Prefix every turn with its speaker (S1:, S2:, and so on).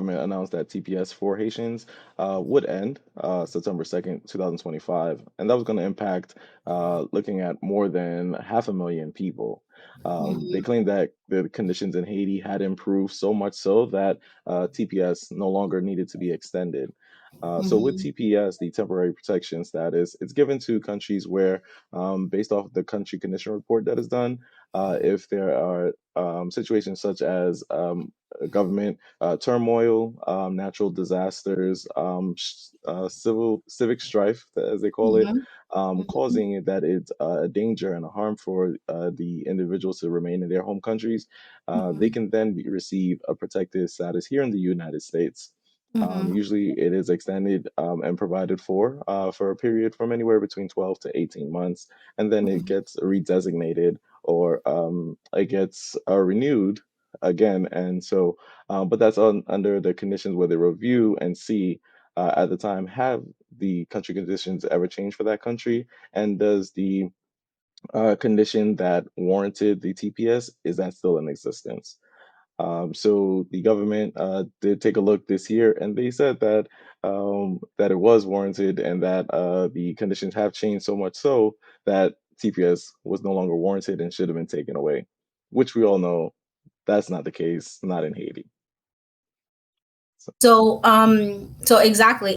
S1: government announced that TPS for Haitians would end September 2nd, 2025, and that was going to impact looking at more than 500,000 people. They
S2: Mhm.
S1: claimed that the conditions in Haiti had improved so much so that TPS no longer needed to be extended. So with
S2: Mhm.
S1: TPS, the temporary protection status, it's given to countries where, based off the country condition report that is done, if there are situations such as government turmoil, natural disasters, civic strife, as they call it,
S2: Mhm. Mhm.
S1: causing that it's a danger and a harm for the individuals to remain in their home countries, they
S2: Mhm.
S1: can then receive a protected status here in the United States.
S2: Mhm.
S1: Usually, it is extended and provided for a period from anywhere between 12 to 18 months, and then it
S2: Mhm.
S1: gets redesignated or it gets renewed again. And so, but that's under the conditions where they review and see at the time, have the country conditions ever changed for that country, and does the condition that warranted the TPS, is that still in existence? So the government did take a look this year, and they said that it was warranted, and that the conditions have changed so much so that TPS was no longer warranted and should have been taken away, which we all know that's not the case, not in Haiti. So,
S2: So exactly.